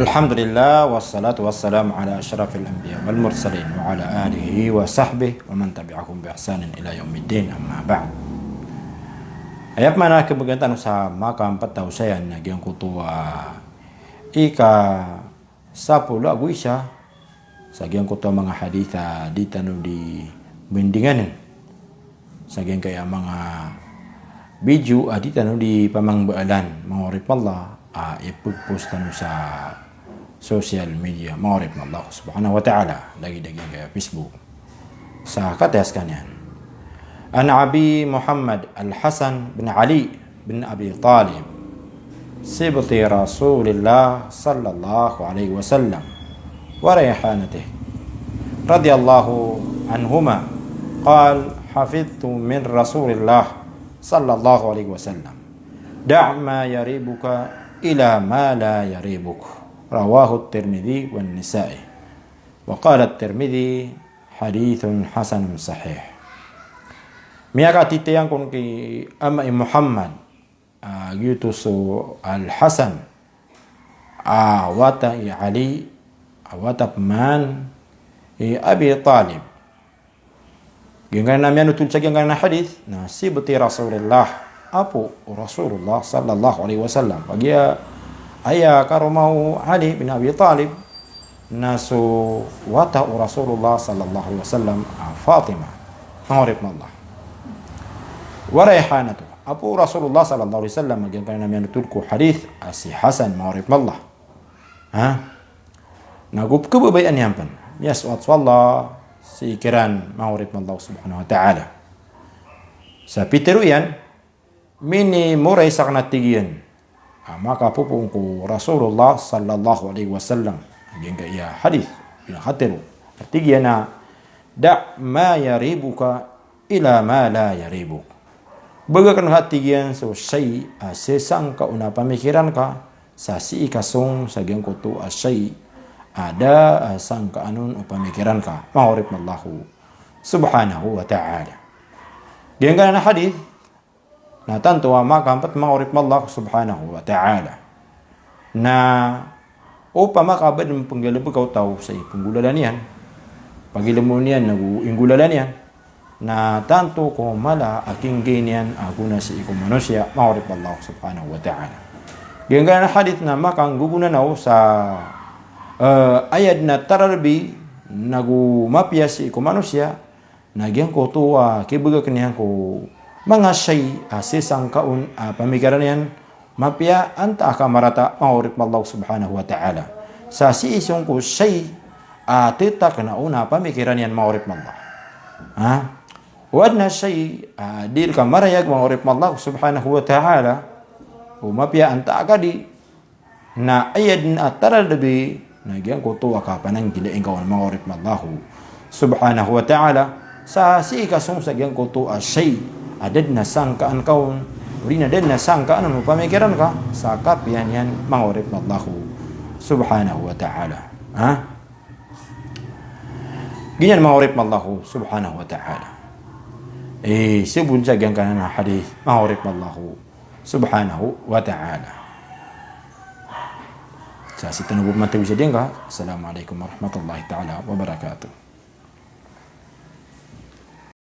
Alhamdulillah wassalatu wassalamu ala asyrafil anbiya wal mursalin wa ala alihi wa sahbihi wa man tabi'ahum bi ihsanin ila yaumiddin, amma ba'd. Ayat mana kebagantan sa maka 4 tahun saya nagyang kutua ika 10 agu isya sagyang kutua mga haditha di tanu di bendingan sagyang kaya mga video di tanu di pamangbaalan mangurip Allah ipag-post tanu sa social media mangurip Allah subhanahu wa ta'ala lagi-lagi kaya Facebook sa kates kanyan. An Abi Muhammad Al-Hasan bin Ali bin Abi Talib sibti Rasulillah sallallahu alaihi wasallam wa rayhanatih radiyallahu anhuma qal hafidtu min Rasulillah sallallahu alaihi wasallam da' ma yaribuka ila ma la yaribuk, rawahu at-Tirmidzi wan Nisa'i wa qala at-Tirmidzi hadithun hasanun sahih. Miyaka titayang kun ki ama Muhammad gitu so Al-Hasan wata Ali wata man Abi Talib gengana mianu tulcag gengana hadith na sibti Rasulullah apo Rasulullah sallallahu alaihi wasallam bagi ayah karomau Ali bin Abi Talib nasu wata Rasulullah sallallahu alaihi wasallam Fatimah mangurip Allah wa rayhanatu apo Rasulullah sallallahu alaihi wasallam bagi kana mianu tulku hadith asi Hasan mangurip Allah nagup kebabayan yampan yaswat wallah sikiran mangurip Allah subhanahu wa ta'ala sa piteruyan mini muray sa kanatigian maka pupung ko Rasulullah sallallahu alaihi wasallam hingga iya hadith pinakatiru katigian na da' ma yaribuka ila ma la yaribuk bagakan hatigian so shay sesang ka una pamikiran ka sa si ikasong sa gyang kuto shay ada sang ka anon o pamikiran ka mangurip Allahu subhanahu wa ta'ala hingga na hadith na tanto maka ampat mangurip Allah subhanahu wa ta'ala na upa makabad ng panggalabo kau tao sa ipangulalan yan pagilamon yan nag-uingulalan yan na tanto ko mala aking ganyan aguna sa ikong manusya mangurip Allah subhanahu wa ta'ala ganyan na hadith na makang gugunanaw sa ayad na tararbi nagumapya sa ikong manusya nagyang ko tuwa kibaga kanyan ko mga shay sisang kaun pamikiran yan mapya anta akamarata mangurip Allah subhanahu wa ta'ala sa si isong ko shay titak na una pamikiran yan mangurip Allah wad na shay dir ka marayag mangurip Allah subhanahu wa ta'ala mapya anta akadi na ayad na taradabi nagyang ko tuwa ka panang gilaing kawan mangurip Allah subhanahu wa ta'ala sa si ikasong sagyang ko tuwa shay adad na sangkaan kaun uri na adad na sangkaan mo pamikiran ka sa kapian yan mangurip na Allah subhanahu wa ta'ala ganyan mangurip na Allah subhanahu wa ta'ala sibunsag yan ka na hadith mangurip na Allah subhanahu wa ta'ala sa sitanubog matawi sa din ka. Assalamualaikum warahmatullahi ta'ala wabarakatuh.